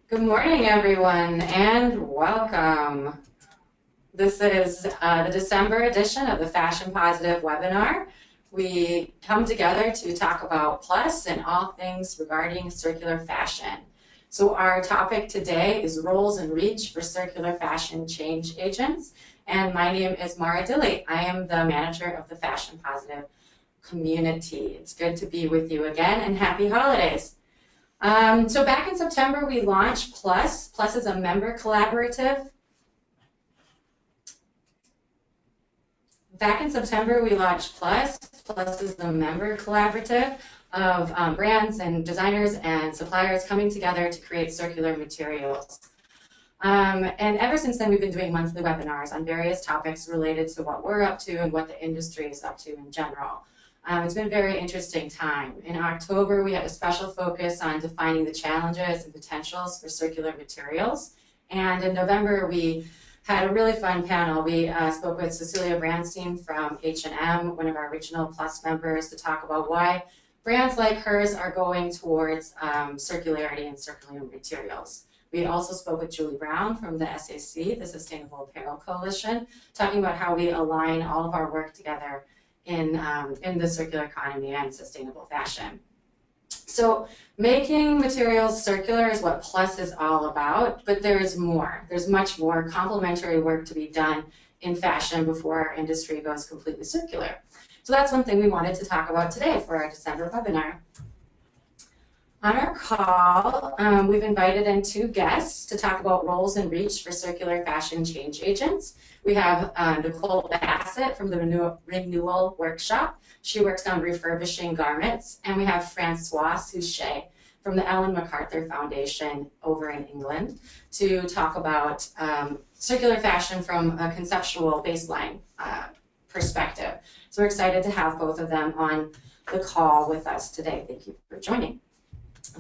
Good morning, everyone, and welcome. This is the December edition of the Fashion Positive webinar. We come together to talk about Plus and all things regarding circular fashion. So our topic today is roles and reach for circular fashion change agents. And my name is Mara Dilley. I am the manager of the Fashion Positive community. It's good to be with you again, and happy holidays. So back in September, we launched Plus. Plus is a member collaborative. Back in September, we launched Plus. Plus is a member collaborative of brands and designers and suppliers coming together to create circular materials. And ever since then, we've been doing monthly webinars on various topics related to what we're up to and what the industry is up to in general. It's been a very interesting time. In October, we had a special focus on defining the challenges and potentials for circular materials. And in November, we had a really fun panel. We spoke with Cecilia Brandstein from H&M, one of our original Plus members, to talk about why brands like hers are going towards circularity and circular materials. We also spoke with Julie Brown from the SAC, the Sustainable Apparel Coalition, talking about how we align all of our work together in the circular economy and sustainable fashion. So making materials circular is what Plus is all about, but there's more. There's much more complementary work to be done in fashion before our industry goes completely circular. So that's one thing we wanted to talk about today for our December webinar. On our call, we've invited in two guests to talk about roles and reach for circular fashion change agents. We have Nicole Bassett from the Renewal Workshop. She works on refurbishing garments. And we have Francois Souchet from the Ellen MacArthur Foundation over in England to talk about circular fashion from a conceptual baseline perspective. So we're excited to have both of them on the call with us today. Thank you for joining.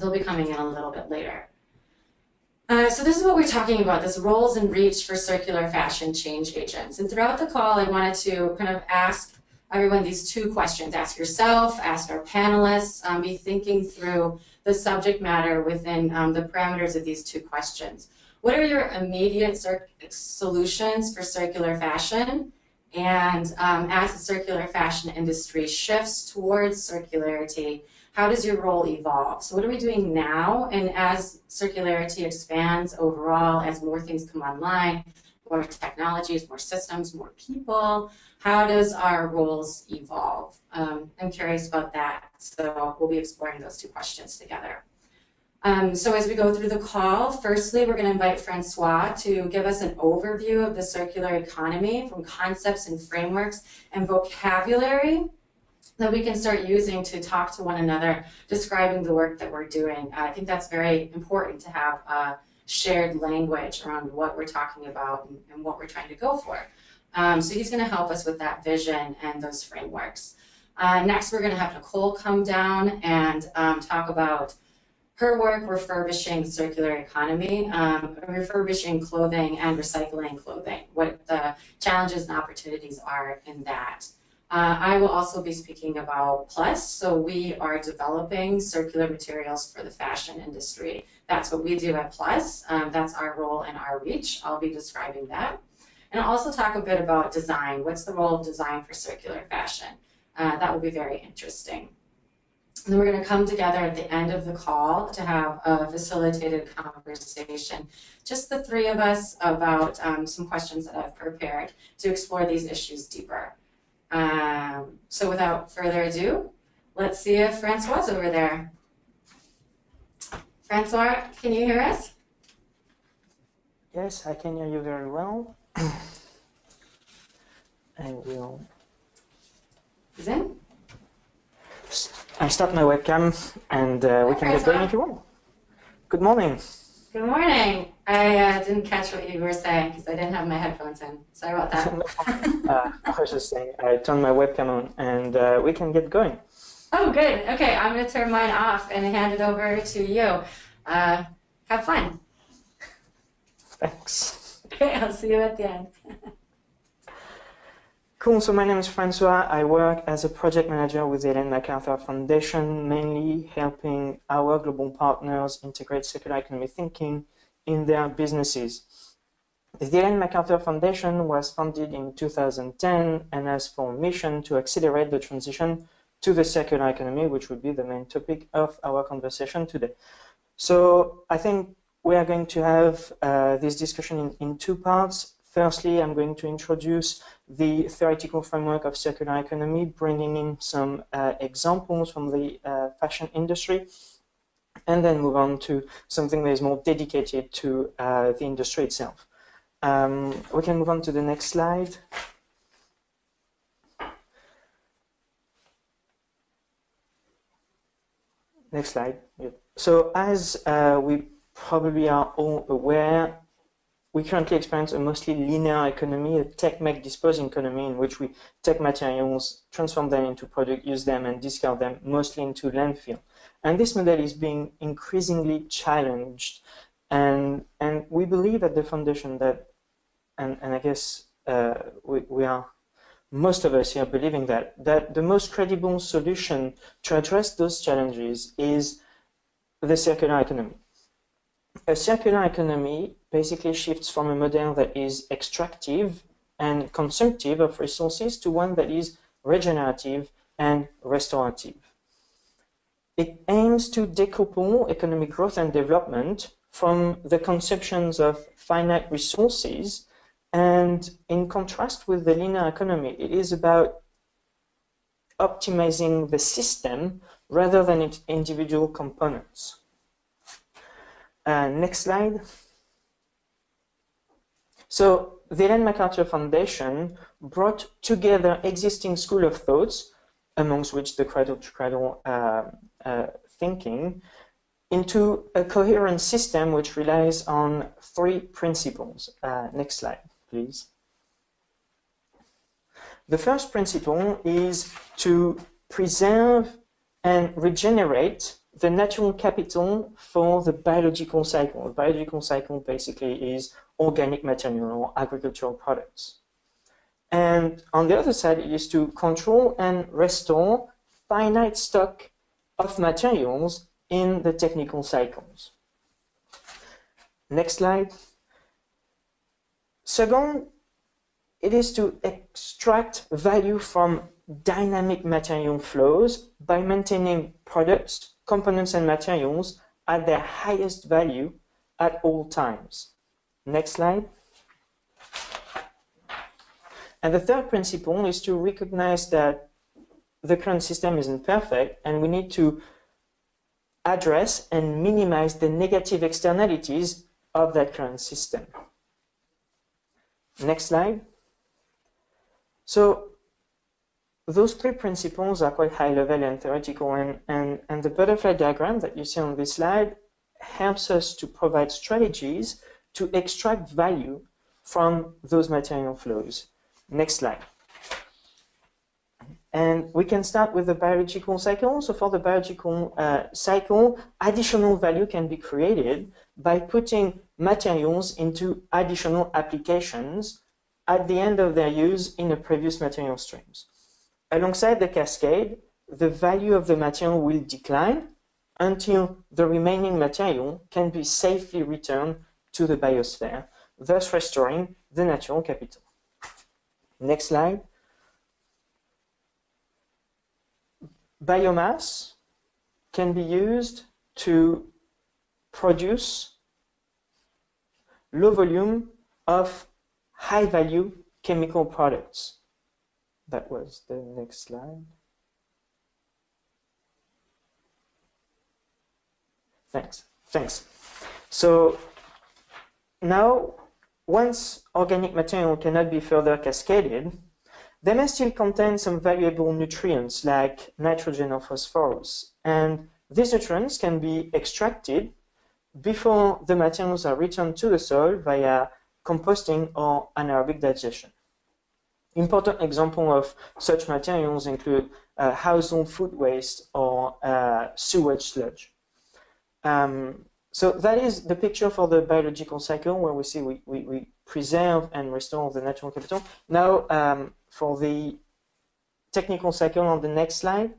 They'll be coming in a little bit later. So this is what we're talking about, this roles and reach for circular fashion change agents. And throughout the call, I wanted to kind of ask everyone these two questions. Ask yourself, ask our panelists, be thinking through the subject matter within the parameters of these two questions. What are your immediate solutions for circular fashion? And as the circular fashion industry shifts towards circularity, how does your role evolve? So what are we doing now? And as circularity expands overall, as more things come online, more technologies, more systems, more people, how does our roles evolve? I'm curious about that. So we'll be exploring those two questions together. So as we go through the call, firstly, we're going to invite Francois to give us an overview of the circular economy from concepts and frameworks and vocabulary that we can start using to talk to one another, describing the work that we're doing. I think that's very important to have a shared language around what we're talking about and what we're trying to go for. So he's going to help us with that vision and those frameworks. Next, we're going to have Nicole come down and talk about her work refurbishing the circular economy, refurbishing clothing and recycling clothing, what the challenges and opportunities are in that. I will also be speaking about Plus. So we are developing circular materials for the fashion industry. That's what we do at Plus. That's our role and our reach. I'll be describing that. And I'll also talk a bit about design. What's the role of design for circular fashion? That will be very interesting. And then we're going to come together at the end of the call to have a facilitated conversation, just the three of us, about some questions that I've prepared to explore these issues deeper. So without further ado, let's see if Francois is over there. Francois, can you hear us? Yes, I can hear you very well. I will. He's in? I start my webcam and we can get going if you want. Good morning. Good morning. I didn't catch what you were saying because I didn't have my headphones in. Sorry about that. I was just saying, I turned my webcam on and we can get going. Oh, good. Okay, I'm going to turn mine off and hand it over to you. Have fun. Thanks. Okay, I'll see you at the end. Cool, so my name is Francois. I work as a project manager with the Macarthur Foundation, mainly helping our global partners integrate circular economy thinking in their businesses. The Macarthur Foundation was founded in 2010 and has for mission to accelerate the transition to the circular economy, which would be the main topic of our conversation today. So I think we are going to have this discussion in two parts. Firstly, I'm going to introduce the theoretical framework of circular economy, bringing in some examples from the fashion industry, and then move on to something that is more dedicated to the industry itself. We can move on to the next slide. Next slide. So as we probably are all aware, we currently experience a mostly linear economy, a take-make-dispose economy, in which we take materials, transform them into product, use them, and discard them, mostly into landfill. And this model is being increasingly challenged. And we believe at the foundation that, and I guess we are, most of us here believing that the most credible solution to address those challenges is the circular economy. A circular economy basically shifts from a model that is extractive and consumptive of resources to one that is regenerative and restorative. It aims to decouple economic growth and development from the consumptions of finite resources, and in contrast with the linear economy, it is about optimizing the system rather than its individual components. Next slide. So the Macarthur Foundation brought together existing school of thoughts, amongst which the Cradle to Cradle thinking, into a coherent system which relies on three principles. Next slide, please. The first principle is to preserve and regenerate the natural capital for the biological cycle. The biological cycle basically is organic material or agricultural products. And on the other side, it is to control and restore finite stock of materials in the technical cycles. Next slide. Second, it is to extract value from dynamic material flows by maintaining products, components, and materials at their highest value at all times. Next slide. And the third principle is to recognize that the current system isn't perfect, and we need to address and minimize the negative externalities of that current system. Next slide. So those three principles are quite high level and theoretical, and the butterfly diagram that you see on this slide helps us to provide strategies to extract value from those material flows. Next slide. And we can start with the biological cycle. So for the biological cycle, additional value can be created by putting materials into additional applications at the end of their use in the previous material streams. Alongside the cascade, the value of the material will decline until the remaining material can be safely returned to the biosphere, thus restoring the natural capital. Next slide. Biomass can be used to produce low volume of high value chemical products. That was the next slide. Thanks. So now, once organic material cannot be further cascaded, they may still contain some valuable nutrients like nitrogen or phosphorus. And these nutrients can be extracted before the materials are returned to the soil via composting or anaerobic digestion. Important examples of such materials include household food waste or sewage sludge. So that is the picture for the biological cycle, where we see we preserve and restore the natural capital. Now, for the technical cycle on the next slide.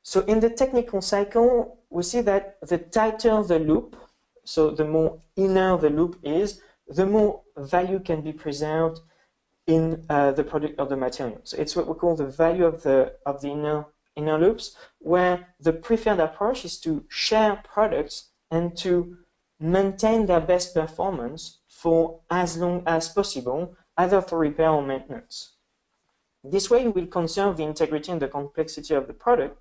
So in the technical cycle, we see that the tighter the loop, so the more inner the loop is, the more value can be preserved in the product of the material. So it's what we call the value of the inner loops, where the preferred approach is to share products and to maintain their best performance for as long as possible, either for repair or maintenance. This way, you will conserve the integrity and the complexity of the product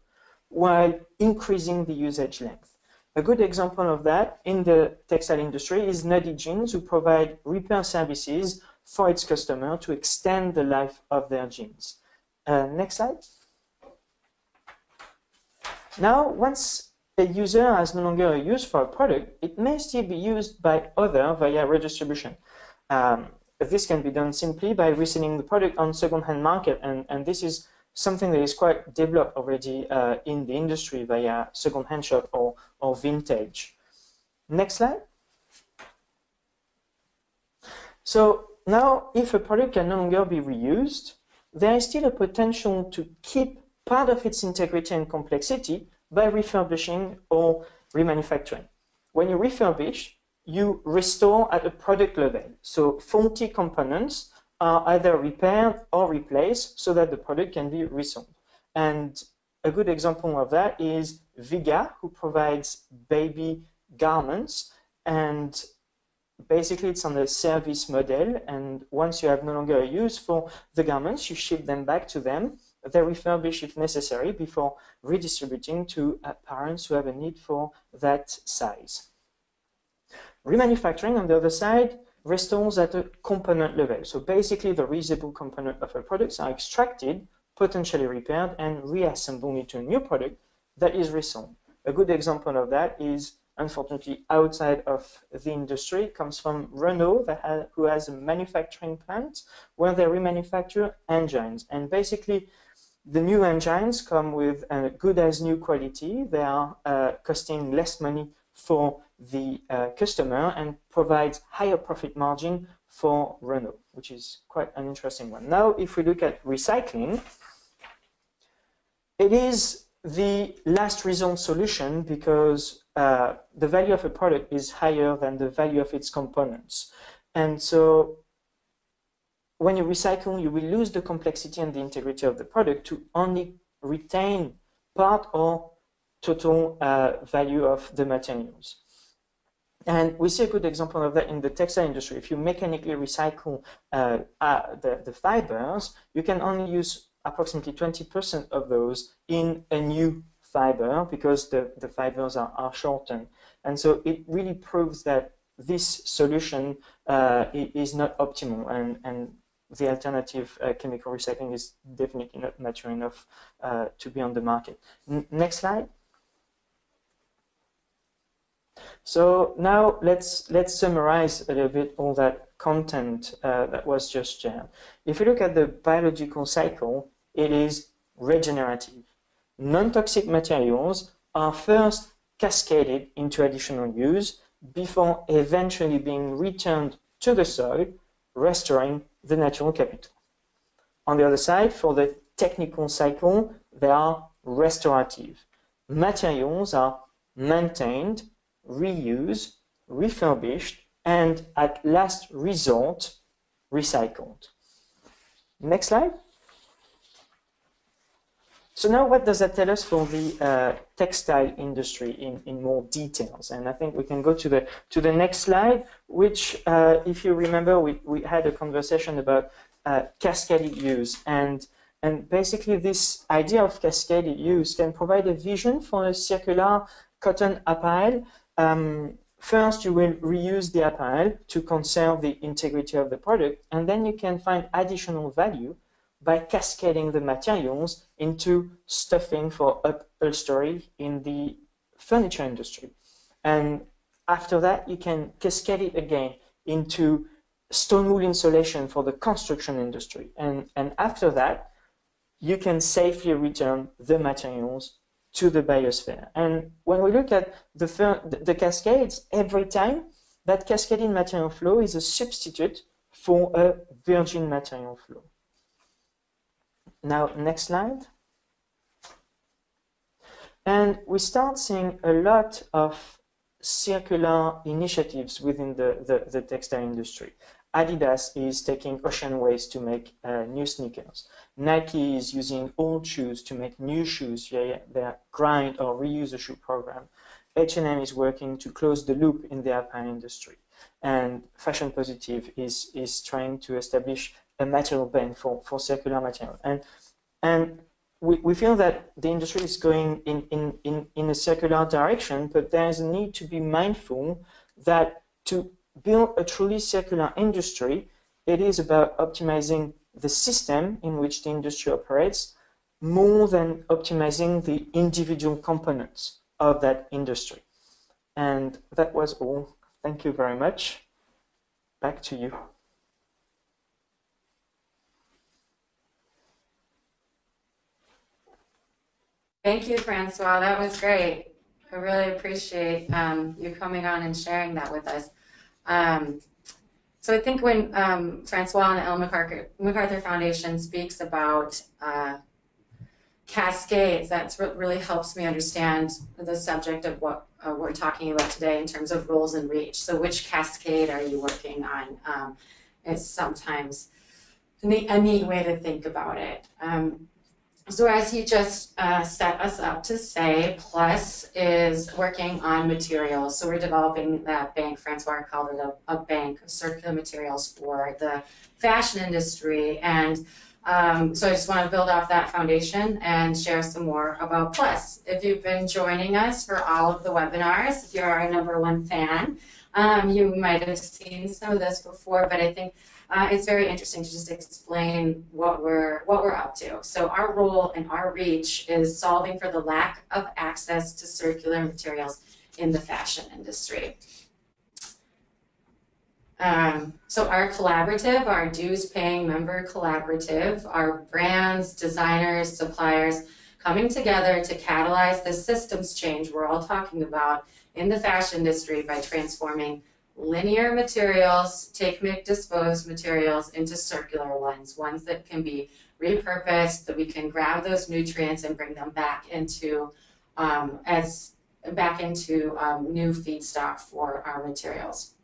while increasing the usage length. A good example of that in the textile industry is Nudie Jeans, who provide repair services for its customer to extend the life of their jeans. Next slide. Now, once a user has no longer a use for a product, it may still be used by others via redistribution. This can be done simply by reselling the product on second-hand market, and this is something that is quite developed already in the industry via second-hand shop or vintage. Next slide. So now, if a product can no longer be reused, there is still a potential to keep part of its integrity and complexity by refurbishing or remanufacturing. When you refurbish, you restore at a product level. So faulty components are either repaired or replaced so that the product can be resold. And a good example of that is Viga, who provides baby garments, and basically it's on a service model, and once you have no longer a use for the garments, you ship them back to them. They refurbish if necessary before redistributing to parents who have a need for that size. Remanufacturing, on the other side, restores at a component level. So basically the reusable component of a product are extracted, potentially repaired, and reassembled into a new product that is resold. A good example of that is, unfortunately, outside of the industry, comes from Renault, who has a manufacturing plant where they remanufacture engines. And basically, the new engines come with a good as new quality. They are costing less money for the customer and provides higher profit margin for Renault, which is quite an interesting one. Now, if we look at recycling, it is the last resort solution because the value of a product is higher than the value of its components. And so when you recycle, you will lose the complexity and the integrity of the product to only retain part or total value of the materials. And we see a good example of that in the textile industry. If you mechanically recycle the fibers, you can only use approximately 20% of those in a new fiber because the fibers are shortened. And so it really proves that this solution is not optimal, and the alternative chemical recycling is definitely not mature enough to be on the market. Next slide. So now let's summarize a little bit all that content that was just shared. If you look at the biological cycle, it is regenerative. Non-toxic materials are first cascaded into additional use before eventually being returned to the soil, restoring the natural capital. On the other side, for the technical cycle, they are restorative. Materials are maintained, reused, refurbished, and at last resort, recycled. Next slide. So now what does that tell us for the textile industry in more details? And I think we can go to the next slide, which, if you remember, we had a conversation about cascaded use. And basically this idea of cascaded use can provide a vision for a circular cotton apparel. First, you will reuse the apparel to conserve the integrity of the product, and then you can find additional value by cascading the materials into stuffing for upholstery in the furniture industry. And after that, you can cascade it again into stone wool insulation for the construction industry. And after that, you can safely return the materials to the biosphere. And when we look at the cascades, every time that cascading material flow is a substitute for a virgin material flow. Now, next slide. And we start seeing a lot of circular initiatives within the textile industry. Adidas is taking ocean waste to make new sneakers. Nike is using old shoes to make new shoes via their grind or reuse a shoe program. H&M is working to close the loop in the apparel industry. And Fashion Positive is trying to establish a material ban for circular material. And we feel that the industry is going in a circular direction, but there is a need to be mindful that to build a truly circular industry, it is about optimizing the system in which the industry operates more than optimizing the individual components of that industry. And that was all. Thank you very much. Back to you. Thank you, Francois. That was great. I really appreciate you coming on and sharing that with us. So I think when Francois and the Ellen MacArthur Foundation speaks about cascades, that's what really helps me understand the subject of what we're talking about today in terms of roles and reach. So which cascade are you working on? It's sometimes a neat way to think about it. So as he just set us up to say, Plus is working on materials. So we're developing that bank. Francois called it a bank of circular materials for the fashion industry. And so I just want to build off that foundation and share some more about Plus. If you've been joining us for all of the webinars, if you're our #1 fan, you might have seen some of this before, but I think it's very interesting to just explain what we're up to. So our role and our reach is solving for the lack of access to circular materials in the fashion industry. So our collaborative, our dues-paying member collaborative, are brands, designers, suppliers coming together to catalyze the systems change we're all talking about in the fashion industry by transforming linear materials, take-make dispose materials into circular ones that can be repurposed, that we can grab those nutrients and bring them back into new feedstock for our materials.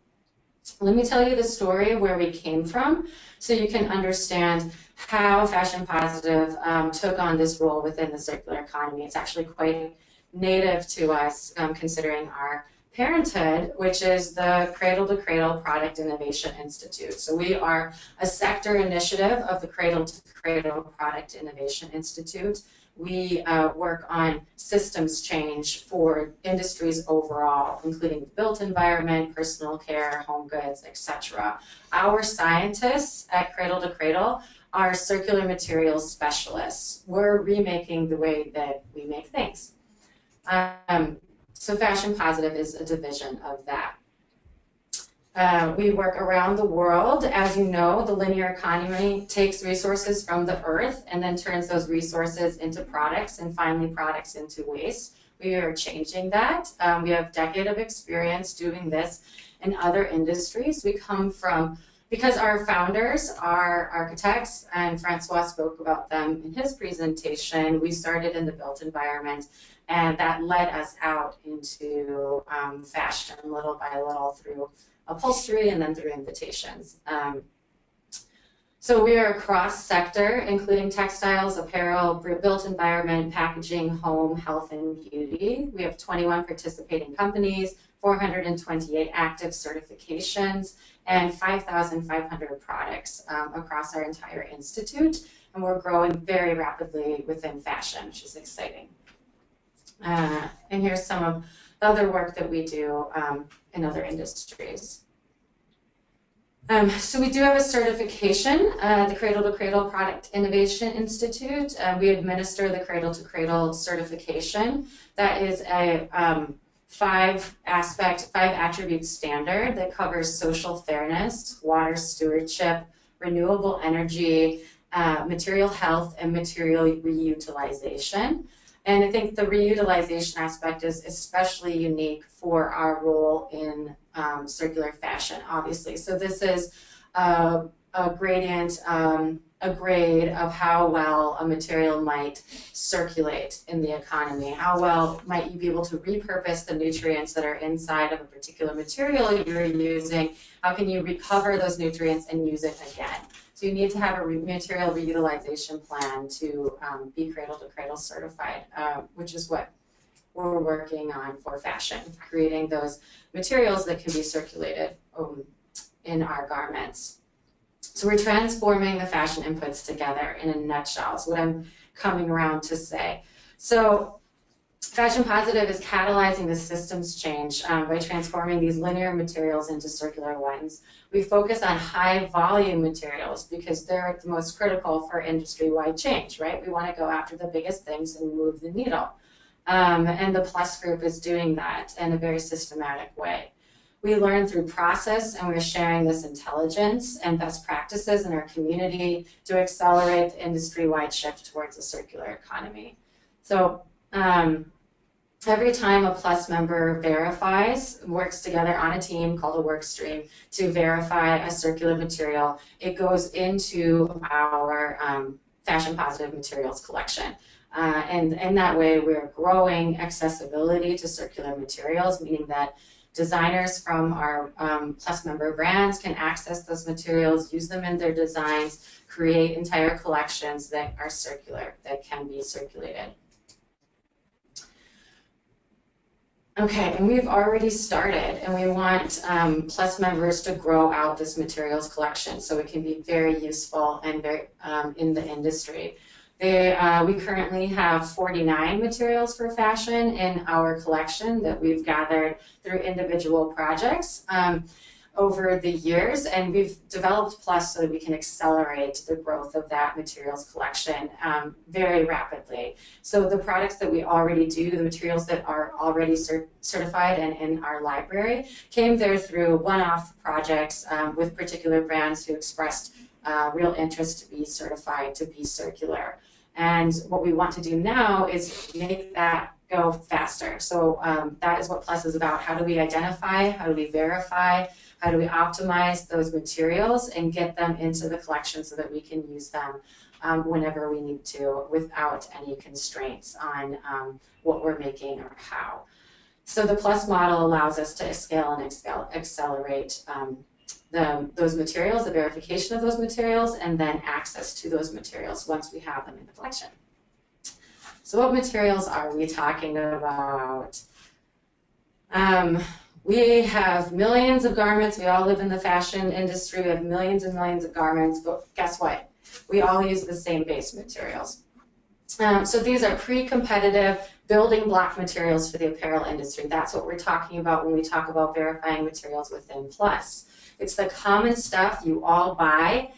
Let me tell you the story of where we came from so you can understand how Fashion Positive took on this role within the circular economy. It's actually quite native to us considering our parenthood, which is the Cradle to Cradle Product Innovation Institute. So we are a sector initiative of the Cradle to Cradle Product Innovation Institute. We work on systems change for industries overall, including the built environment, personal care, home goods, etc. Our scientists at Cradle to Cradle are circular materials specialists. We're remaking the way that we make things. So Fashion Positive is a division of that. We work around the world. As you know, the linear economy takes resources from the earth and then turns those resources into products and finally products into waste. We are changing that. We have a decade of experience doing this in other industries. We come from, because our founders are architects, and Francois spoke about them in his presentation, we started in the built environment, and that led us out into fashion little by little through upholstery and then through invitations. So we are cross-sector, including textiles, apparel, built environment, packaging, home, health, and beauty. We have 21 participating companies, 428 active certifications, and 5,500 products across our entire institute. And we're growing very rapidly within fashion, which is exciting. And here's some of the other work that we do in other industries. So we do have a certification, the Cradle to Cradle Product Innovation Institute. We administer the Cradle to Cradle certification. That is a five attribute standard that covers social fairness, water stewardship, renewable energy, material health, and material reutilization. And I think the reutilization aspect is especially unique for our role in circular fashion, obviously. So this is a gradient, a grade of how well a material might circulate in the economy. How well might you be able to repurpose the nutrients that are inside of a particular material you're using? How can you recover those nutrients and use it again? So you need to have a material reutilization plan to be Cradle to Cradle certified, which is what we're working on for fashion, creating those materials that can be circulated in our garments. So we're transforming the fashion inputs together in a nutshell is what I'm coming around to say. So fashion positive is catalyzing the systems change by transforming these linear materials into circular ones. We focus on high volume materials because they're the most critical for industry-wide change, right? We want to go after the biggest things and move the needle. And the Plus group is doing that in a very systematic way. We learn through process, and we're sharing this intelligence and best practices in our community to accelerate the industry-wide shift towards a circular economy. So every time a Plus member verifies, works together on a team called a work stream to verify a circular material, it goes into our fashion positive materials collection. And in that way, we're growing accessibility to circular materials, meaning that designers from our Plus member brands can access those materials, use them in their designs, create entire collections that are circular, that can be circulated. Okay, and we've already started, and we want Plus members to grow out this materials collection so it can be very useful and very in the industry. We currently have 49 materials for fashion in our collection that we've gathered through individual projects over the years, and we've developed Plus so that we can accelerate the growth of that materials collection very rapidly. So the products that we already do, the materials that are already certified and in our library, came there through one-off projects with particular brands who expressed real interest to be certified, to be circular. And what we want to do now is make that go faster. So that is what Plus is about. How do we identify? How do we verify? How do we optimize those materials and get them into the collection so that we can use them whenever we need to without any constraints on what we're making or how. So the Plus model allows us to scale and accelerate those materials, the verification of those materials, and then access to those materials once we have them in the collection. So what materials are we talking about? We have millions of garments. We all live in the fashion industry. We have millions and millions of garments, but guess what? We all use the same base materials. So these are pre-competitive building block materials for the apparel industry. That's what we're talking about when we talk about verifying materials within Plus. It's the common stuff you all buy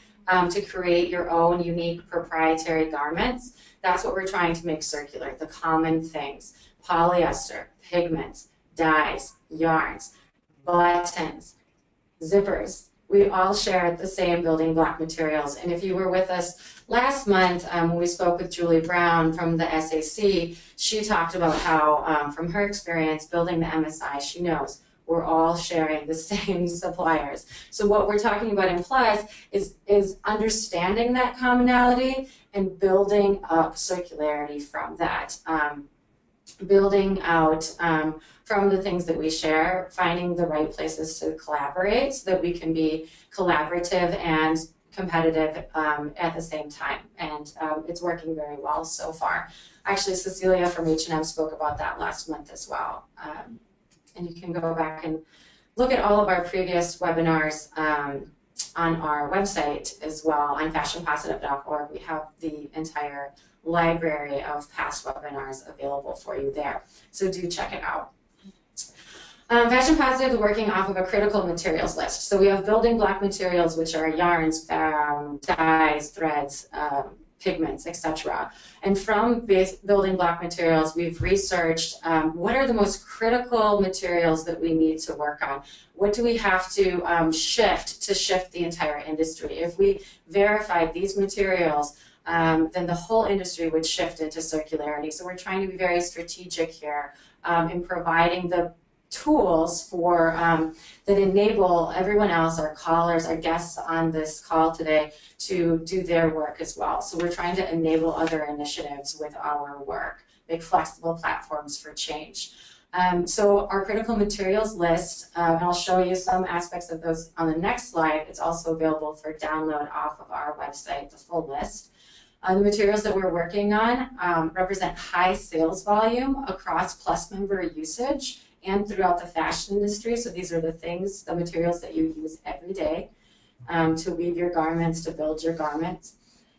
to create your own unique proprietary garments. That's what we're trying to make circular, the common things. Polyester, pigments, dyes, yarns, buttons, zippers. We all share the same building block materials. And if you were with us last month when we spoke with Julie Brown from the SAC, she talked about how, from her experience building the MSI, she knows we're all sharing the same suppliers. So what we're talking about in Plus is understanding that commonality and building up circularity from that. Building out from the things that we share, finding the right places to collaborate so that we can be collaborative and competitive at the same time. And it's working very well so far. Actually, Cecilia from H&M spoke about that last month as well. And you can go back and look at all of our previous webinars on our website as well, on fashionpositive.org. We have the entire library of past webinars available for you there. So do check it out. Fashion Positive is working off of a critical materials list. So we have building block materials, which are yarns, dyes, threads, pigments, etc. And from building block materials, we've researched what are the most critical materials that we need to work on. What do we have to shift the entire industry? If we verified these materials, then the whole industry would shift into circularity. So we're trying to be very strategic here in providing the tools for that enable everyone else, our callers, our guests on this call today, to do their work as well. So we're trying to enable other initiatives with our work, make flexible platforms for change. So our critical materials list, and I'll show you some aspects of those on the next slide. It's also available for download off of our website, the full list. The materials that we're working on represent high sales volume across Plus member usage and throughout the fashion industry. So these are the things, the materials that you use every day to weave your garments, to build your garments.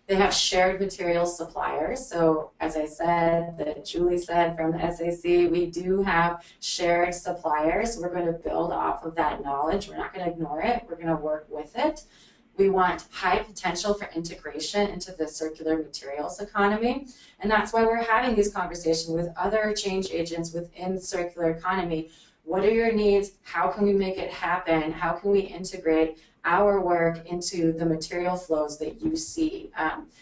They have shared materials suppliers. So as I said, that Julie said from the SAC, we do have shared suppliers. We're going to build off of that knowledge. We're not going to ignore it. We're going to work with it. We want high potential for integration into the circular materials economy. And that's why we're having these conversations with other change agents within the circular economy. What are your needs? How can we make it happen? How can we integrate our work into the material flows that you see?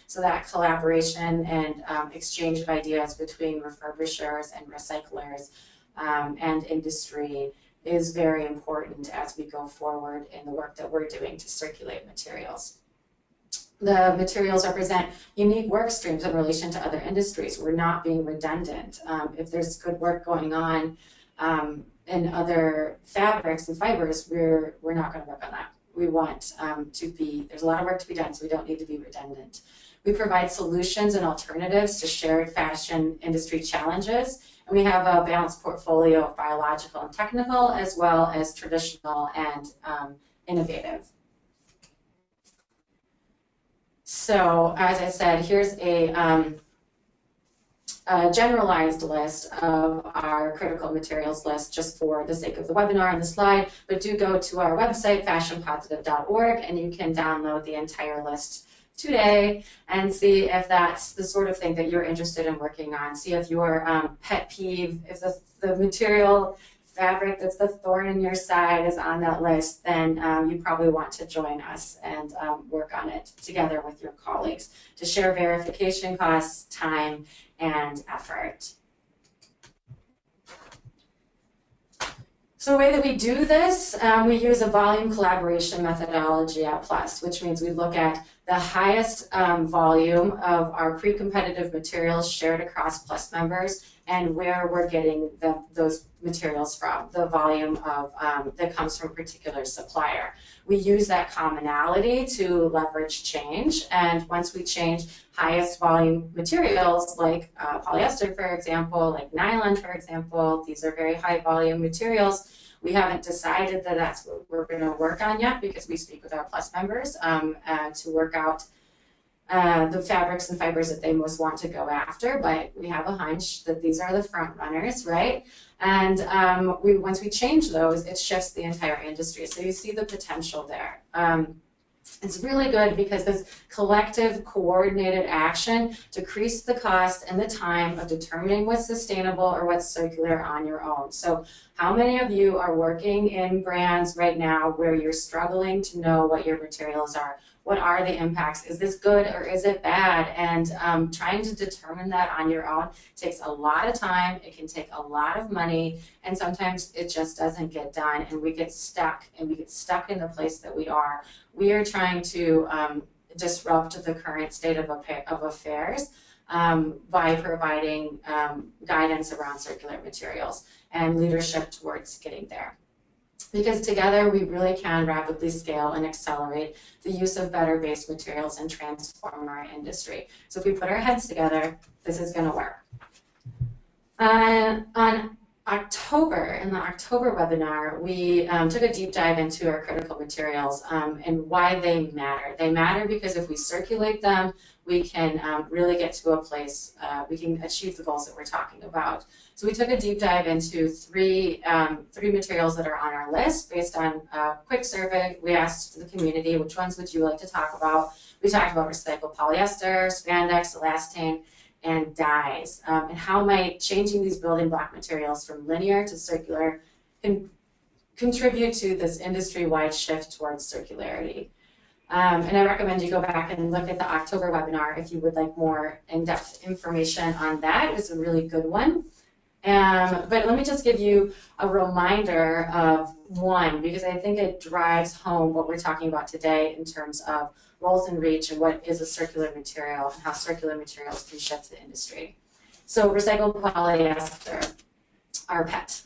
So that collaboration and exchange of ideas between refurbishers and recyclers and industry is very important as we go forward in the work that we're doing to circulate materials. The materials represent unique work streams in relation to other industries. We're not being redundant. If there's good work going on in other fabrics and fibers, we're not going to work on that. We want there's a lot of work to be done, so we don't need to be redundant. We provide solutions and alternatives to shared fashion industry challenges. And we have a balanced portfolio of biological and technical, as well as traditional and innovative. So, as I said, here's a generalized list of our critical materials list just for the sake of the webinar on the slide. But do go to our website, fashionpositive.org, and you can download the entire list today and see if that's the sort of thing that you're interested in working on. See if your pet peeve, if the material fabric that's the thorn in your side is on that list, then you probably want to join us and work on it together with your colleagues to share verification costs, time, and effort. So the way that we do this, we use a volume collaboration methodology at Plus, which means we look at the highest volume of our pre-competitive materials shared across Plus members and where we're getting those materials from, the volume of that comes from a particular supplier. We use that commonality to leverage change, and once we change highest volume materials like polyester, for example, like nylon, for example, these are very high volume materials. We haven't decided that that's what we're going to work on yet because we speak with our Plus members to work out the fabrics and fibers that they most want to go after, but we have a hunch that these are the front runners, right? And once we change those, it shifts the entire industry. So you see the potential there. It's really good because this collective coordinated action decreases the cost and the time of determining what's sustainable or what's circular on your own. So how many of you are working in brands right now where you're struggling to know what your materials are? What are the impacts? Is this good or is it bad? And trying to determine that on your own takes a lot of time. It can take a lot of money, and sometimes it just doesn't get done, and we get stuck, in the place that we are. We are trying to disrupt the current state of affairs by providing guidance around circular materials and leadership towards getting there. Because together we really can rapidly scale and accelerate the use of better-based materials and transform our industry. So if we put our heads together, this is going to work. On October, in the October webinar, we took a deep dive into our critical materials and why they matter. They matter because if we circulate them, we can really get to a place, we can achieve the goals that we're talking about. So we took a deep dive into three materials that are on our list based on a quick survey. We asked the community, which ones would you like to talk about? We talked about recycled polyester, spandex, elastane, and dyes, and how might changing these building block materials from linear to circular contribute to this industry-wide shift towards circularity. And I recommend you go back and look at the October webinar if you would like more in-depth information on that. It was a really good one. But let me just give you a reminder of one, because I think it drives home what we're talking about today in terms of roles and reach and what is a circular material and how circular materials can shift the industry. So recycled polyester, our pet.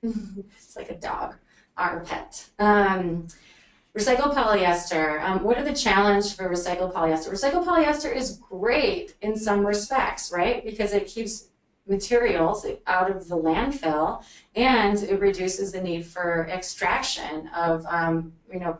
It's like a dog, our pet. Recycled polyester. What are the challenges for recycled polyester? Recycled polyester is great in some respects, right? Because it keeps materials out of the landfill, and it reduces the need for extraction of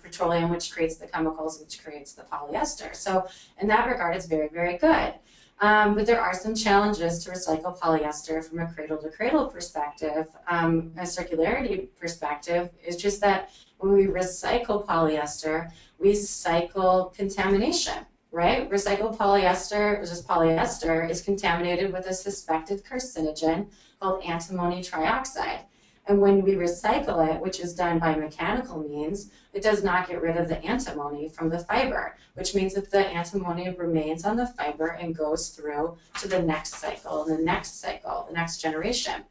petroleum, which creates the chemicals, which creates the polyester. So in that regard, it's very, very good. But there are some challenges to recycle polyester from a cradle-to-cradle perspective. A circularity perspective is just that when we recycle polyester, we cycle contamination, right? Recycled polyester, which is polyester, is contaminated with a suspected carcinogen called antimony trioxide. And when we recycle it, which is done by mechanical means, it does not get rid of the antimony from the fiber, which means that the antimony remains on the fiber and goes through to the next cycle, the next generation.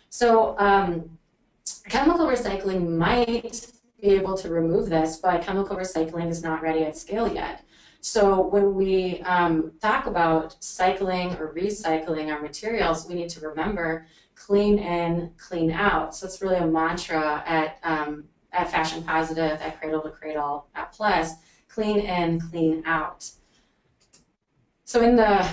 So chemical recycling might be able to remove this, but chemical recycling is not ready at scale yet. So when we talk about cycling or recycling our materials, we need to remember clean in, clean out. So it's really a mantra at Fashion Positive, at Cradle to Cradle, at Plus, clean in, clean out. So in the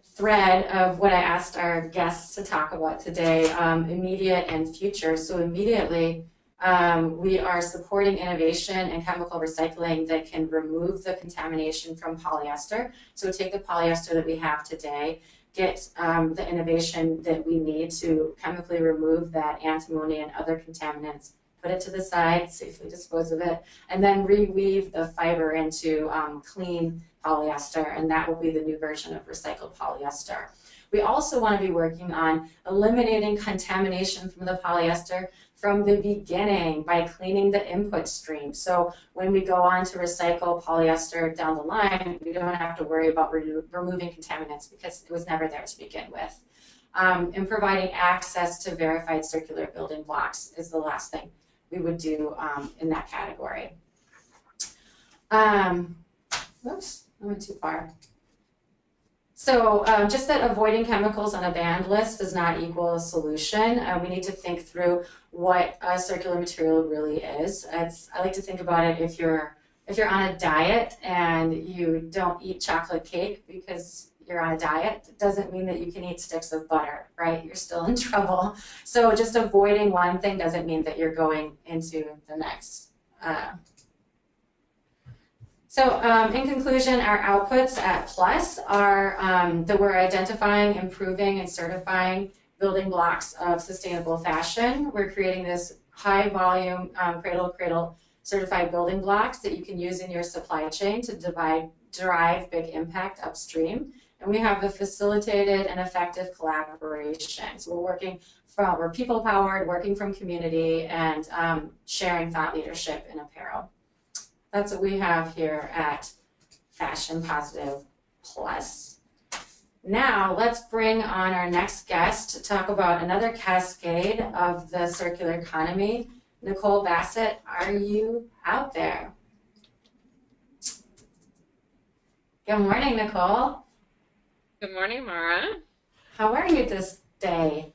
thread of what I asked our guests to talk about today, immediate and future. So immediately, we are supporting innovation and chemical recycling that can remove the contamination from polyester. So take the polyester that we have today, get the innovation that we need to chemically remove that antimony and other contaminants, put it to the side, safely dispose of it, and then reweave the fiber into clean polyester, and that will be the new version of recycled polyester. We also want to be working on eliminating contamination from the polyester from the beginning by cleaning the input stream. So when we go on to recycle polyester down the line, we don't have to worry about removing contaminants because it was never there to begin with. And providing access to verified circular building blocks is the last thing we would do in that category. Oops, I went too far. So just that avoiding chemicals on a banned list does not equal a solution. We need to think through what a circular material really is. I like to think about it if you're on a diet and you don't eat chocolate cake because you're on a diet, it doesn't mean that you can eat sticks of butter, right? You're still in trouble. So just avoiding one thing doesn't mean that you're going into the next. So in conclusion, our outputs at Plus are that we're identifying, improving, and certifying building blocks of sustainable fashion. We're creating this high volume cradle-to-cradle certified building blocks that you can use in your supply chain to derive big impact upstream. And we have the facilitated and effective collaboration. So we're people-powered, working from community, and sharing thought leadership in apparel. That's what we have here at Fashion Positive Plus. Now, let's bring on our next guest to talk about another cascade of the circular economy. Nicole Bassett, are you out there? Good morning, Nicole. Good morning, Mara. How are you this day?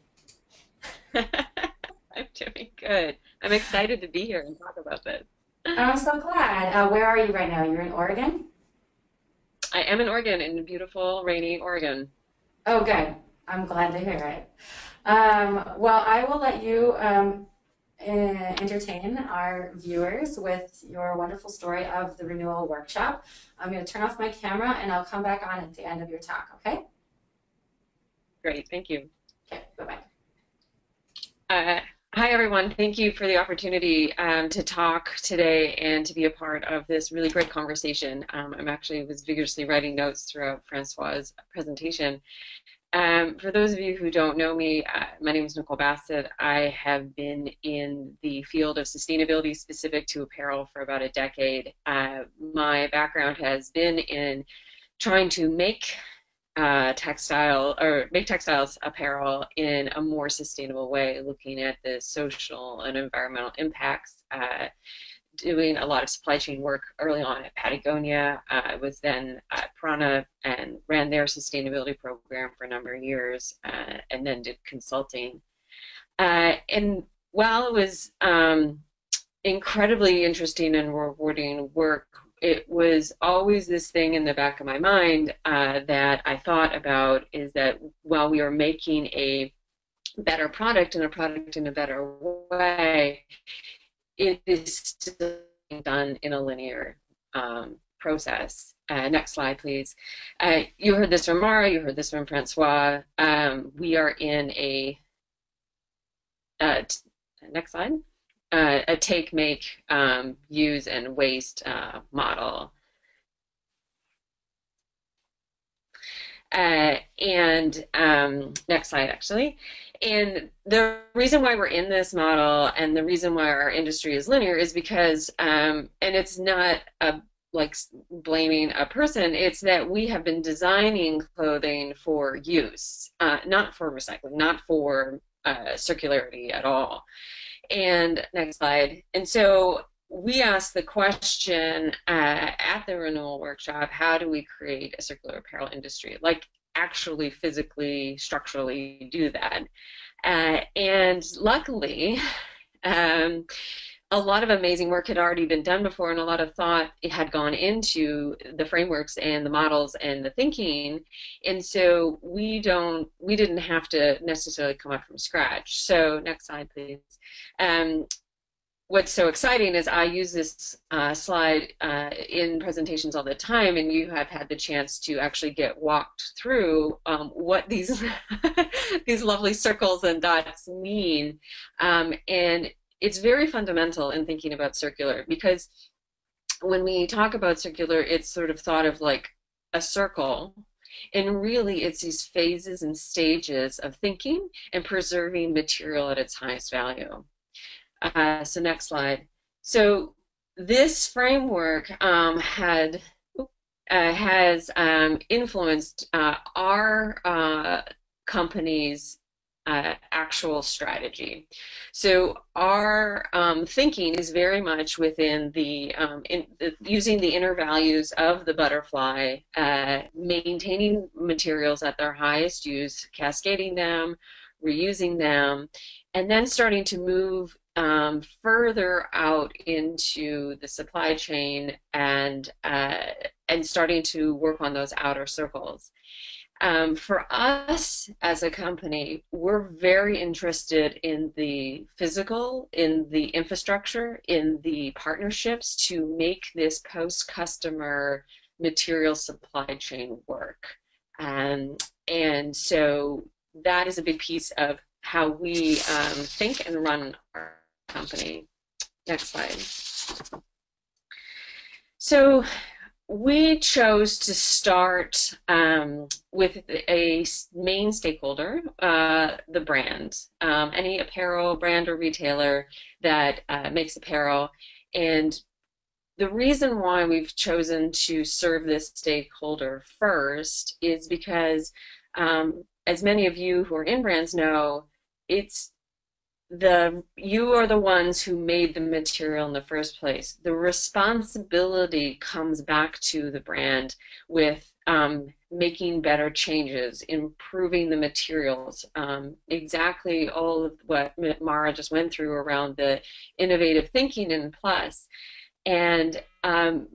I'm doing good. I'm excited to be here and talk about this. I'm so glad. Where are you right now? You're in Oregon? I am in Oregon, in beautiful, rainy Oregon. Oh, good. I'm glad to hear it. Well, I will let you entertain our viewers with your wonderful story of the renewal workshop. I'm going to turn off my camera and I'll come back on at the end of your talk, okay? Great, thank you. Okay, bye-bye. Hi, everyone. Thank you for the opportunity to talk today and to be a part of this really great conversation. I'm actually was vigorously writing notes throughout Francois's presentation. For those of you who don't know me, my name is Nicole Bassett. I have been in the field of sustainability specific to apparel for about a decade. My background has been in trying to make textile or make textiles apparel in a more sustainable way, looking at the social and environmental impacts, doing a lot of supply chain work early on at Patagonia. I was then at Prana and ran their sustainability program for a number of years, and then did consulting. And while it was incredibly interesting and rewarding work, it was always this thing in the back of my mind that I thought about, is that while we are making a better product and a product in a better way, it is still done in a linear process. Next slide, please. You heard this from Mara, you heard this from Francois. We are in a, next slide, a take, make, use, and waste model. And next slide, actually. And the reason why we're in this model and the reason why our industry is linear is because, and it's not like blaming a person, it's that we have been designing clothing for use, not for recycling, not for circularity at all. And next slide. And so we asked the question at the renewal workshop, how do we create a circular apparel industry? Like actually physically, structurally do that. And luckily, a lot of amazing work had already been done before, and a lot of thought it had gone into the frameworks and the models and the thinking. And so we didn't have to necessarily come up from scratch. So next slide, please. What's so exciting is I use this slide in presentations all the time, and you have had the chance to actually get walked through what these these lovely circles and dots mean. And it's very fundamental in thinking about circular, because when we talk about circular, it's sort of thought of like a circle, and really it's these phases and stages of thinking and preserving material at its highest value. So next slide. So this framework has influenced our company's actual strategy. So our thinking is very much within the using the inner values of the butterfly, maintaining materials at their highest use, cascading them, reusing them, and then starting to move further out into the supply chain and starting to work on those outer circles. For us as a company, we're very interested in the physical, in the infrastructure, in the partnerships to make this post-customer material supply chain work. And so that is a big piece of how we think and run our company. Next slide. So we chose to start with a main stakeholder, the brand, any apparel brand or retailer that makes apparel. And the reason why we've chosen to serve this stakeholder first is because, as many of you who are in brands know, you are the ones who made the material in the first place. The responsibility comes back to the brand with making better changes, improving the materials, exactly all of what Mara just went through around the innovative thinking in Plus. And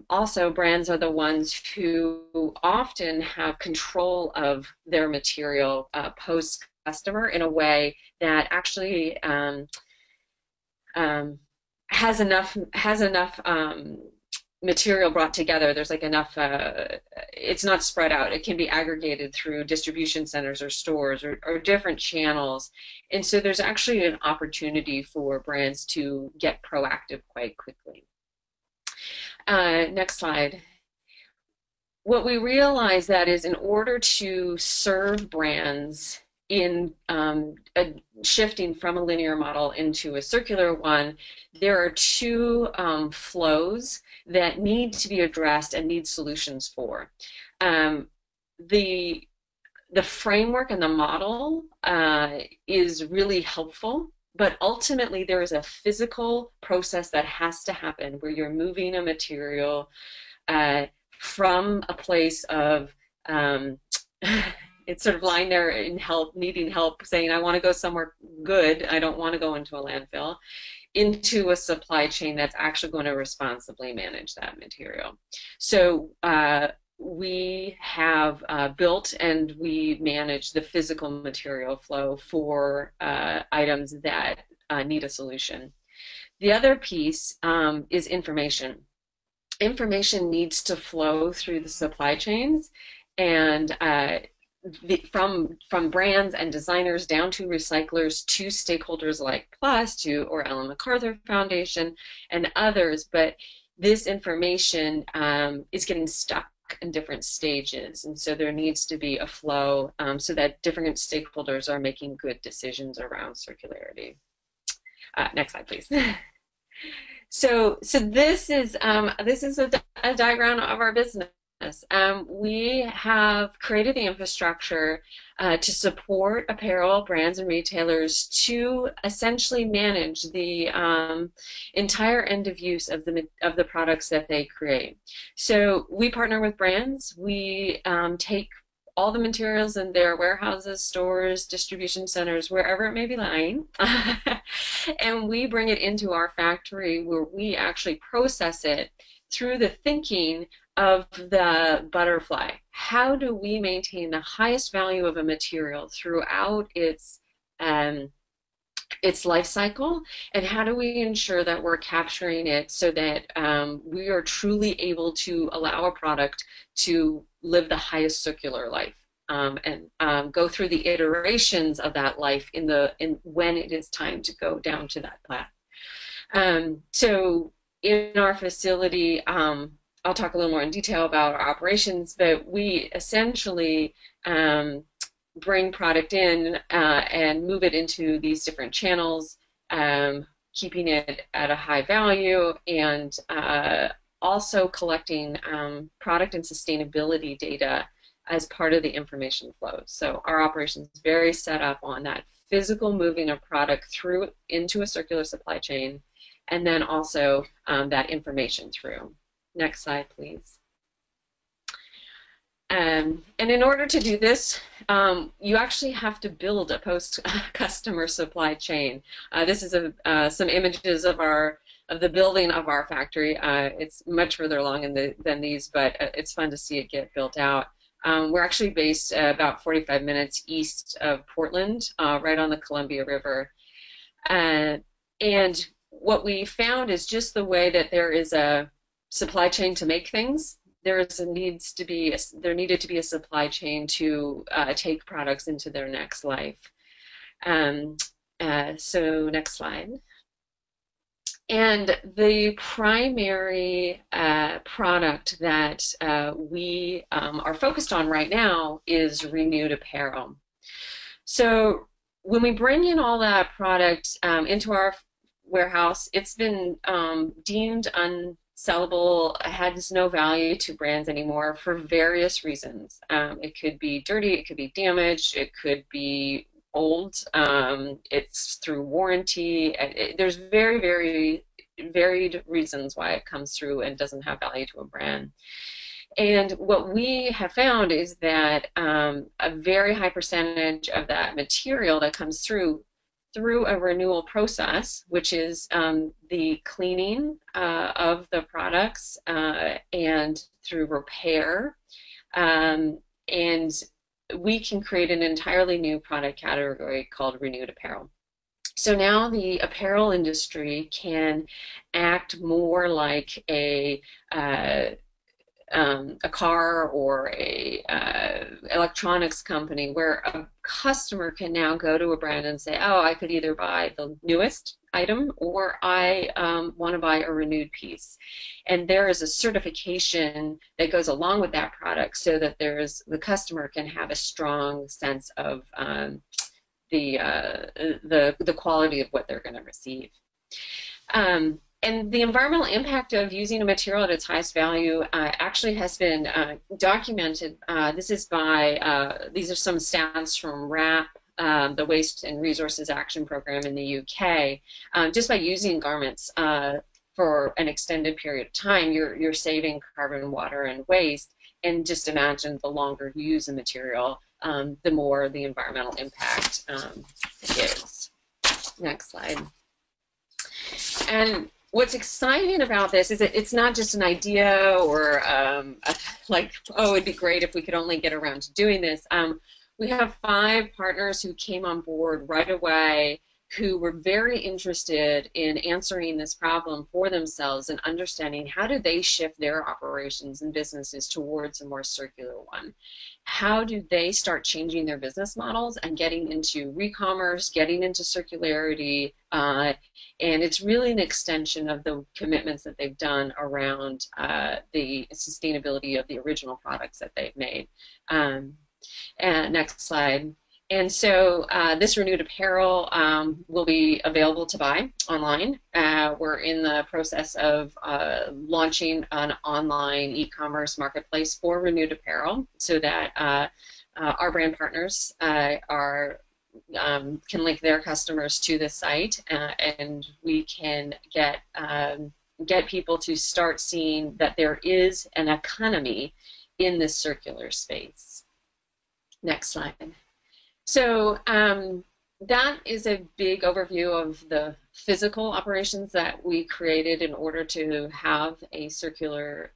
also brands are the ones who often have control of their material post-customer in a way that actually has enough material brought together. There's like enough, it's not spread out. It can be aggregated through distribution centers or stores or different channels. And so there's actually an opportunity for brands to get proactive quite quickly. Next slide. What we realize that is in order to serve brands in shifting from a linear model into a circular one, there are two flows that need to be addressed and need solutions for. The the framework and the model is really helpful, but ultimately there is a physical process that has to happen where you're moving a material from a place of it's sort of lying there in help, needing help, saying, I want to go somewhere good, I don't want to go into a landfill, into a supply chain that's actually going to responsibly manage that material. So we have built and we manage the physical material flow for items that need a solution. The other piece is information. Information needs to flow through the supply chains, and from brands and designers down to recyclers to stakeholders like PLUS or Ellen MacArthur Foundation and others. But this information is getting stuck in different stages, and so there needs to be a flow so that different stakeholders are making good decisions around circularity. Next slide, please. So this is a diagram of our business. We have created the infrastructure to support apparel brands and retailers to essentially manage the entire end of use of the products that they create. So we partner with brands. We take all the materials in their warehouses, stores, distribution centers, wherever it may be lying, and we bring it into our factory where we actually process it through the thinking of the butterfly. How do we maintain the highest value of a material throughout its life cycle, and how do we ensure that we're capturing it so that we are truly able to allow a product to live the highest circular life and go through the iterations of that life when it is time to go down to that path. So in our facility, I'll talk a little more in detail about our operations, but we essentially bring product in and move it into these different channels, keeping it at a high value, and also collecting product and sustainability data as part of the information flow. So our operations is very set up on that physical moving of product through into a circular supply chain, and then also that information through. Next slide, please. And in order to do this, you actually have to build a post-customer supply chain. This is some images of the building of our factory. It's much further along than these, but it's fun to see it get built out. We're actually based about 45 minutes east of Portland, right on the Columbia River. And what we found is just the way that there is a supply chain to make things, there needed to be a supply chain to take products into their next life. So next slide. And the primary product that we are focused on right now is renewed apparel. So when we bring in all that product into our warehouse, it's been deemed unsellable, has no value to brands anymore for various reasons. It could be dirty, it could be damaged, it could be old, it's through warranty. There's very, very varied reasons why it comes through and doesn't have value to a brand. And what we have found is that a very high percentage of that material that comes through a renewal process, which is the cleaning of the products and through repair, and we can create an entirely new product category called renewed apparel. So now the apparel industry can act more like a car or a electronics company, where a customer can now go to a brand and say, oh, I could either buy the newest item or I want to buy a renewed piece. And there is a certification that goes along with that product so that the customer can have a strong sense of the quality of what they're going to receive. And the environmental impact of using a material at its highest value actually has been documented. This is by, these are some stats from WRAP, the Waste and Resources Action Program in the UK. Just by using garments for an extended period of time, you're saving carbon, water, and waste. And just imagine the longer you use a material, the more the environmental impact is. Next slide. And what's exciting about this is that it's not just an idea or like, oh, it'd be great if we could only get around to doing this. We have 5 partners who came on board right away who were very interested in answering this problem for themselves and understanding how do they shift their operations and businesses towards a more circular one. How do they start changing their business models and getting into re-commerce, getting into circularity, and it's really an extension of the commitments that they've done around the sustainability of the original products that they've made. And next slide. And so this renewed apparel will be available to buy online. We're in the process of launching an online e-commerce marketplace for renewed apparel so that our brand partners can link their customers to the site and we can get people to start seeing that there is an economy in this circular space. Next slide. So that is a big overview of the physical operations that we created in order to have a circular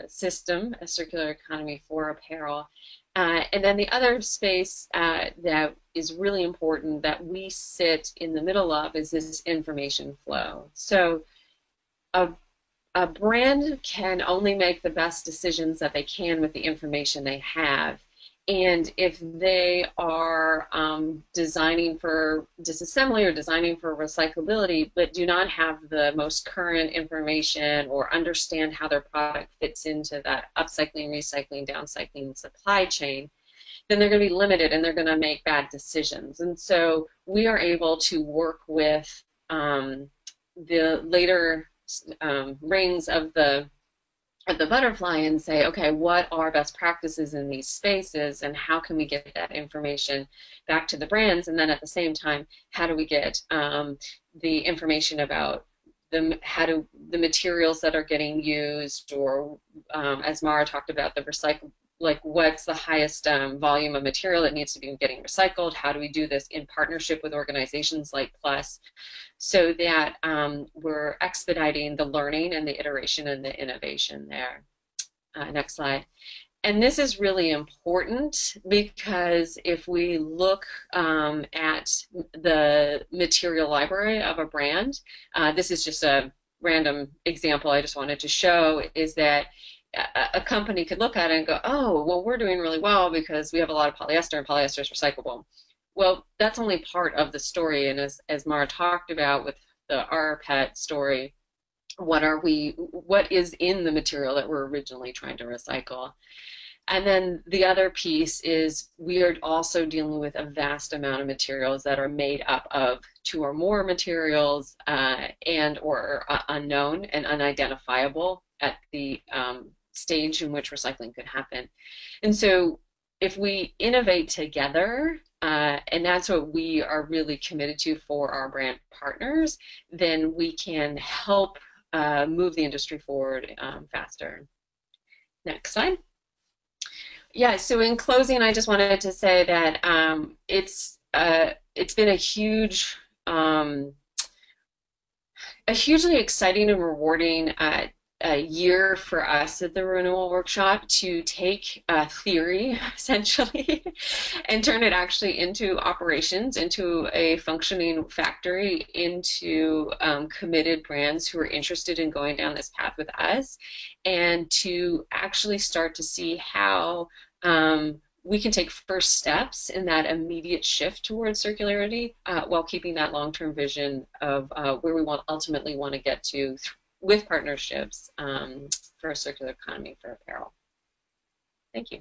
system, a circular economy for apparel. And then the other space that is really important that we sit in the middle of is this information flow. So a brand can only make the best decisions that they can with the information they have. And if they are designing for disassembly or designing for recyclability, but do not have the most current information or understand how their product fits into that upcycling, recycling, downcycling supply chain, then they're going to be limited and they're going to make bad decisions. And so we are able to work with the later rings of the butterfly and say, okay, what are best practices in these spaces and how can we get that information back to the brands? And then at the same time, how do we get the information about the materials that are getting used, or as Mara talked about, the recycle, like what's the highest volume of material that needs to be getting recycled? How do we do this in partnership with organizations like PLUS so that we're expediting the learning and the iteration and the innovation there. Next slide. And this is really important because if we look at the material library of a brand, this is just a random example I just wanted to show, is that a company could look at it and go, oh, well, we're doing really well because we have a lot of polyester and polyester is recyclable. Well, that's only part of the story, and as Mara talked about with the rPET story, what is in the material that we're originally trying to recycle? And then the other piece is we are also dealing with a vast amount of materials that are made up of 2 or more materials and or unknown and unidentifiable at the stage in which recycling could happen. And so if we innovate together, and that's what we are really committed to for our brand partners, then we can help move the industry forward faster. Next slide. Yeah, so in closing, I just wanted to say that it's been a hugely exciting and rewarding a year for us at the Renewal Workshop to take theory, essentially, and turn it actually into operations, into a functioning factory, into committed brands who are interested in going down this path with us, and to actually start to see how we can take first steps in that immediate shift towards circularity while keeping that long-term vision of where we ultimately want to get to with partnerships for a circular economy for apparel. Thank you.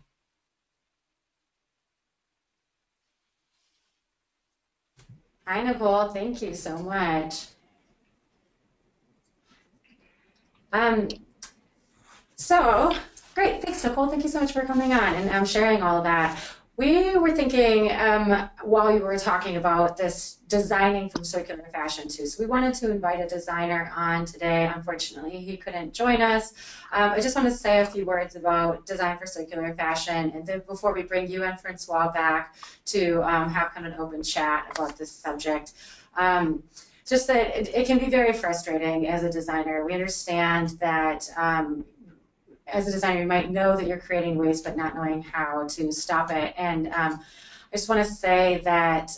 Hi, Nicole. Thank you so much. Um, so, great. Thanks, Nicole. Thank you so much for coming on and sharing all of that. We were thinking while you were talking about this designing from circular fashion too. So we wanted to invite a designer on today. Unfortunately, he couldn't join us. I just want to say a few words about design for circular fashion, and then before we bring you and Francois back to have kind of an open chat about this subject. Just that it can be very frustrating as a designer. We understand that as a designer, you might know that you're creating waste, but not knowing how to stop it. And I just want to say that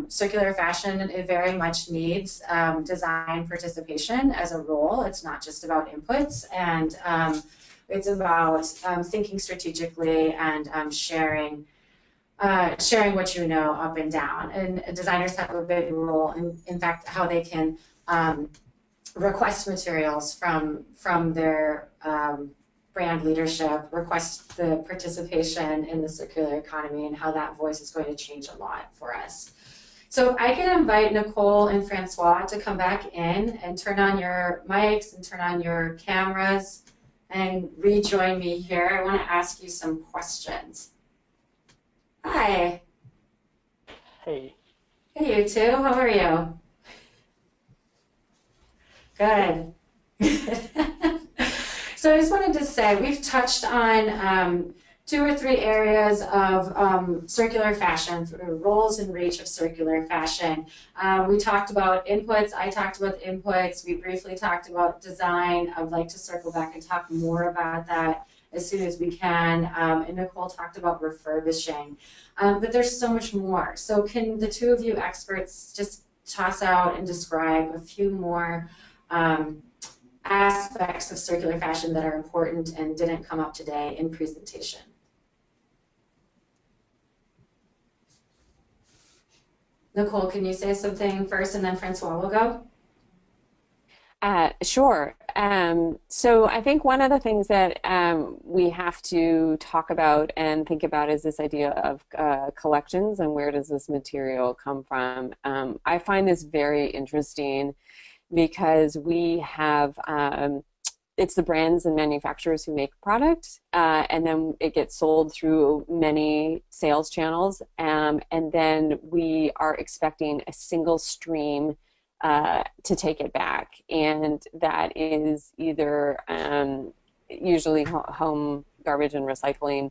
circular fashion, it very much needs design participation as a role. It's not just about inputs, and it's about thinking strategically and sharing what you know up and down. And designers have a big role in fact, how they can request materials from their brand leadership, request the participation in the circular economy, and how that voice is going to change a lot for us. So if I can invite Nicole and Francois to come back in and turn on your mics and turn on your cameras and rejoin me here. I want to ask you some questions. Hi. Hey. Hey, you two. How are you? Good. So I just wanted to say we've touched on 2 or 3 areas of circular fashion, roles and reach of circular fashion. We talked about inputs. I talked about inputs. We briefly talked about design. I would like to circle back and talk more about that as soon as we can. And Nicole talked about refurbishing. But there's so much more. So can the 2 of you experts just toss out and describe a few more aspects of circular fashion that are important and didn't come up today in presentation? Nicole, can you say something first and then Francois will go? Sure. So I think one of the things that we have to talk about and think about is this idea of collections and where does this material come from. I find this very interesting because we have, it's the brands and manufacturers who make product, and then it gets sold through many sales channels, and then we are expecting a single stream to take it back, and that is either usually home garbage and recycling,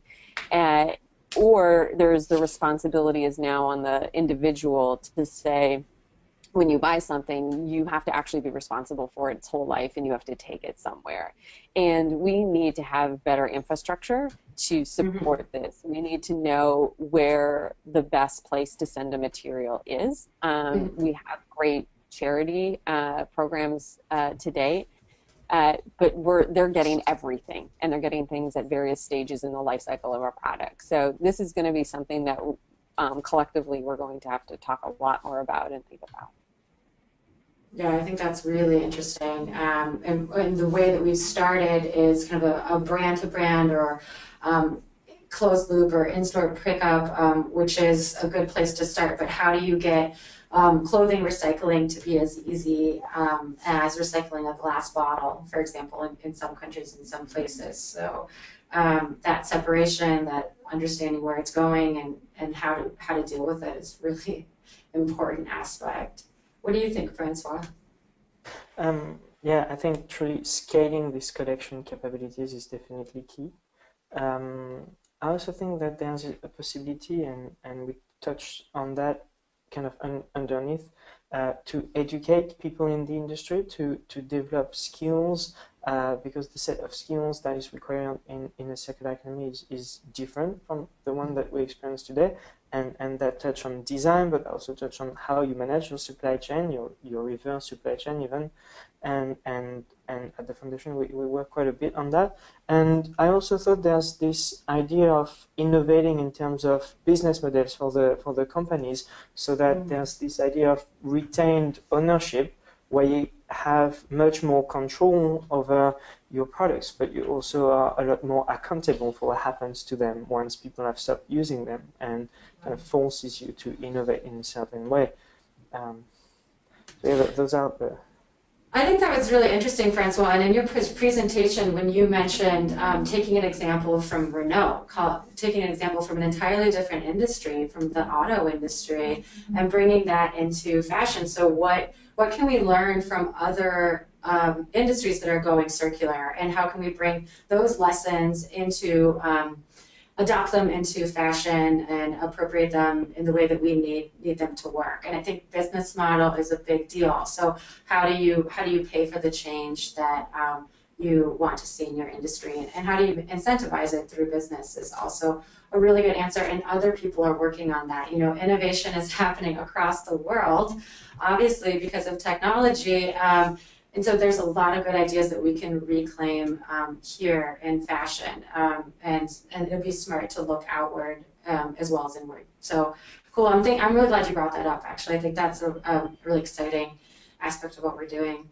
or there's the responsibility is now on the individual to say, when you buy something, you have to actually be responsible for its whole life, and you have to take it somewhere. And we need to have better infrastructure to support this. We need to know where the best place to send a material is. We have great charity programs to date, but they're getting everything, and they're getting things at various stages in the life cycle of our product. So this is going to be something that collectively we're going to have to talk a lot more about and think about. Yeah, I think that's really interesting. And the way that we've started is kind of a brand-to-brand or closed loop or in-store pickup, which is a good place to start. But how do you get clothing recycling to be as easy as recycling a glass bottle, for example, in some countries, in some places? So that separation, that understanding where it's going and how to deal with it is really important aspect. What do you think, Francois? Yeah, I think truly scaling these collection capabilities is definitely key. I also think that there's a possibility, and we touched on that kind of underneath, to educate people in the industry to develop skills, because the set of skills that is required in a circular economy is different from the one that we experience today, and that touch on design, but also touch on how you manage your supply chain, your reverse supply chain even, and at the foundation we work quite a bit on that. And I also thought there's this idea of innovating in terms of business models for the companies, so that there's this idea of retained ownership, where you have much more control over your products, but you also are a lot more accountable for what happens to them once people have stopped using them, and kind of forces you to innovate in a certain way. So yeah, those are I think that was really interesting, Francois. And in your presentation, when you mentioned taking an example from Renault, taking an example from an entirely different industry, from the auto industry, and bringing that into fashion. So what can we learn from other industries that are going circular, and how can we bring those lessons into adopt them into fashion and appropriate them in the way that we need them to work. And I think business model is a big deal. So how do you pay for the change that you want to see in your industry, and how do you incentivize it through business is also a really good answer. And other people are working on that. You know, innovation is happening across the world, obviously because of technology. And so there's a lot of good ideas that we can reclaim here in fashion, and it'd be smart to look outward as well as inward. So cool. I'm really glad you brought that up. Actually, I think that's a really exciting aspect of what we're doing.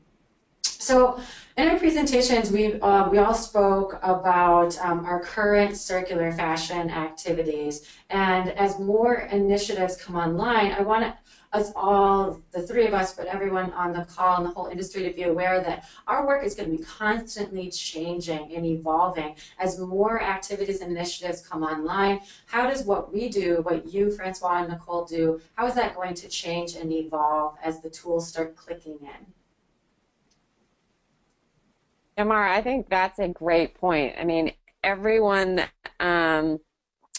So in our presentations, we all spoke about our current circular fashion activities, and as more initiatives come online, I want us all, the three of us, but everyone on the call and the whole industry, to be aware that our work is going to be constantly changing and evolving as more activities and initiatives come online. How does what we do, what you, Francois, and Nicole do, how is that going to change and evolve as the tools start clicking in? Mara, I think that's a great point. I mean, everyone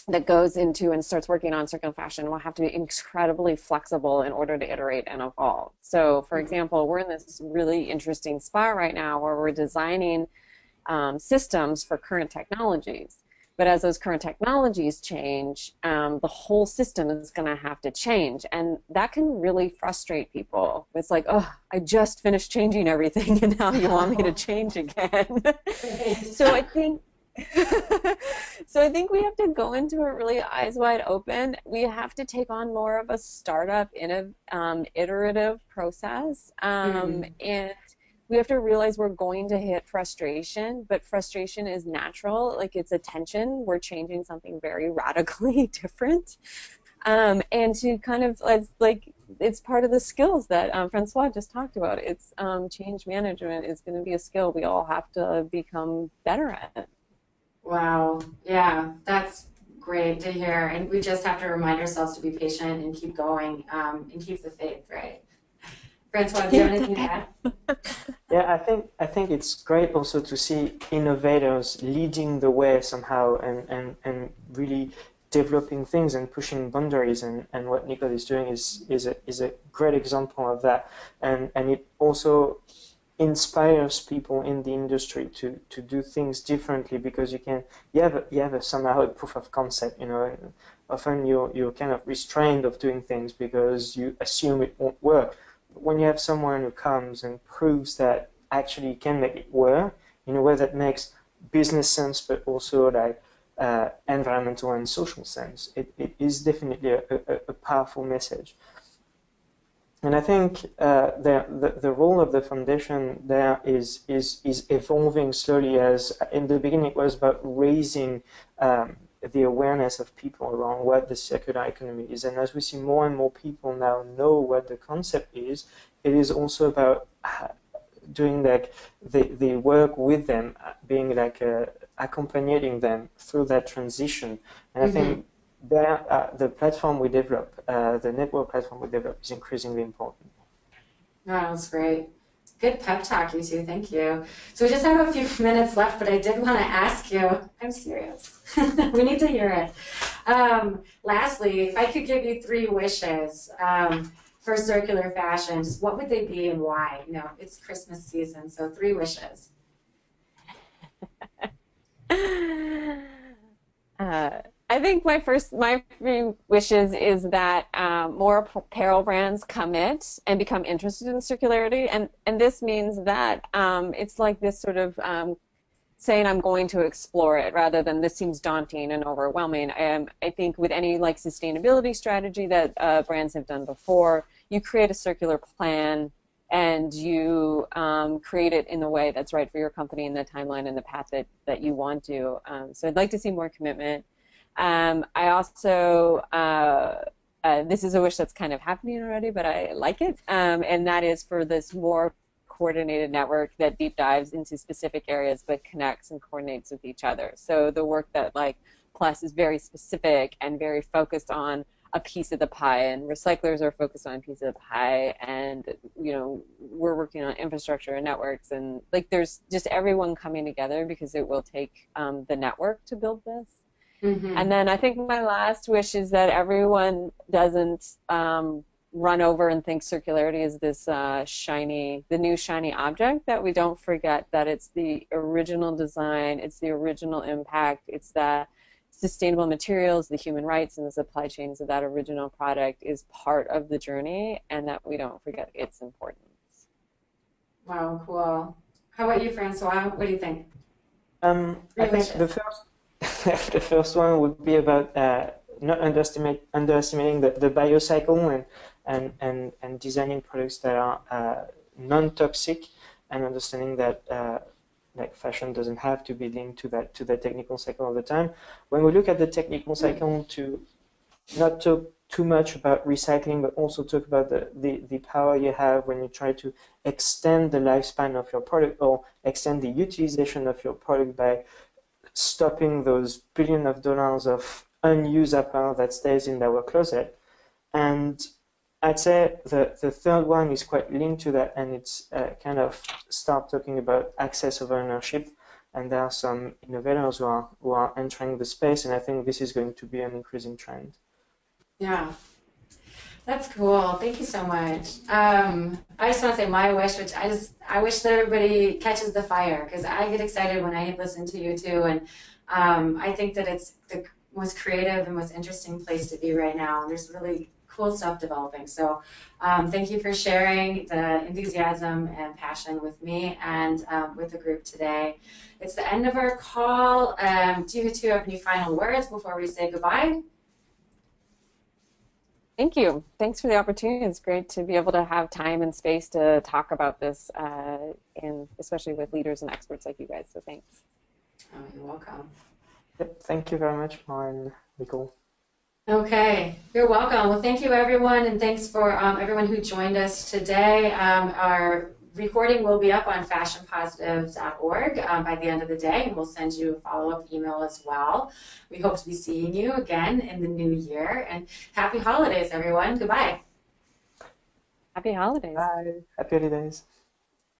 that goes into and starts working on circular fashion will have to be incredibly flexible in order to iterate and evolve. So, for example, we're in this really interesting spot right now where we're designing systems for current technologies. But as those current technologies change, the whole system is going to have to change. And that can really frustrate people. It's like, oh, I just finished changing everything and now you want me to change again. So I think we have to go into it really eyes wide open. We have to take on more of a startup iterative process. And we have to realize we're going to hit frustration, but frustration is natural. Like, it's a tension. We're changing something very radically different. And to kind of, like, it's part of the skills that Francois just talked about. It's change management is going to be a skill we all have to become better at. Wow. Yeah, that's great to hear. And we just have to remind ourselves to be patient and keep going and keep the faith, right? Francois, do you have anything to add? Yeah, I think it's great also to see innovators leading the way somehow, and really developing things and pushing boundaries, and what Nicole is doing is a great example of that, and it also inspires people in the industry to do things differently, because you have somehow a proof of concept, you know. And often you're kind of restrained of doing things because you assume it won't work. But when you have someone who comes and proves that actually you can make it work in a way that makes business sense, but also like environmental and social sense, it is definitely a powerful message. And I think the role of the foundation there is evolving slowly. As in the beginning it was about raising the awareness of people around what the circular economy is. And as we see more and more people now know what the concept is, it is also about doing like the work with them, being like accompanying them through that transition. And I think the platform we develop, the network platform we develop, is increasingly important. Oh, that's great. Good pep talk, you two. Thank you. So we just have a few minutes left, but I did want to ask you, I'm serious. We need to hear it. Lastly, if I could give you 3 wishes for circular fashion, just what would they be and why? You know, it's Christmas season, so 3 wishes. I think my 3 wishes is that more apparel brands commit and become interested in circularity, and this means that it's like this sort of saying I'm going to explore it rather than this seems daunting and overwhelming. I think with any like sustainability strategy that brands have done before, you create a circular plan and you create it in the way that's right for your company and the timeline and the path that you want to. So I'd like to see more commitment. I also, this is a wish that's kind of happening already, but I like it, and that is for this more coordinated network that deep dives into specific areas but connects and coordinates with each other. So the work that like Plus is very specific and very focused on a piece of the pie, and recyclers are focused on a piece of the pie, and you know, we're working on infrastructure and networks, and like there's just everyone coming together because it will take the network to build this. And then I think my last wish is that everyone doesn't run over and think circularity is this the new shiny object, that we don't forget that it's the original design, it's the original impact, it's the sustainable materials, the human rights, and the supply chains of that original product is part of the journey, and that we don't forget its importance. Wow, cool. How about you, Francois? What do you think? I think the first one would be about not underestimating the biocycle and designing products that are non-toxic, and understanding that like fashion doesn't have to be linked to the technical cycle all the time. When we look at the technical cycle, to not talk too much about recycling, but also talk about the power you have when you try to extend the lifespan of your product, or extend the utilization of your product by stopping those billions of dollars of unused apparel that stays in our closet. And I'd say the third one is quite linked to that, and it's kind of start talking about access over ownership. And there are some innovators who are entering the space, and I think this is going to be an increasing trend. Yeah, that's cool. Thank you so much. I just want to say my wish, which I wish that everybody catches the fire, because I get excited when I listen to you too, and I think that it's the most creative and most interesting place to be right now. And there's really cool stuff developing. So thank you for sharing the enthusiasm and passion with me and with the group today. It's the end of our call. Do you two have any final words before we say goodbye? Thank you. Thanks for the opportunity. It's great to be able to have time and space to talk about this, and especially with leaders and experts like you guys. So thanks. Oh, you're welcome. Yep, thank you very much, Mara and Nicole. Okay, you're welcome. Well, thank you, everyone, and thanks for everyone who joined us today. Our recording will be up on fashionpositives.org by the end of the day, and we'll send you a follow-up email as well. We hope to be seeing you again in the new year, and happy holidays, everyone. Goodbye. Happy holidays. Bye. Happy holidays.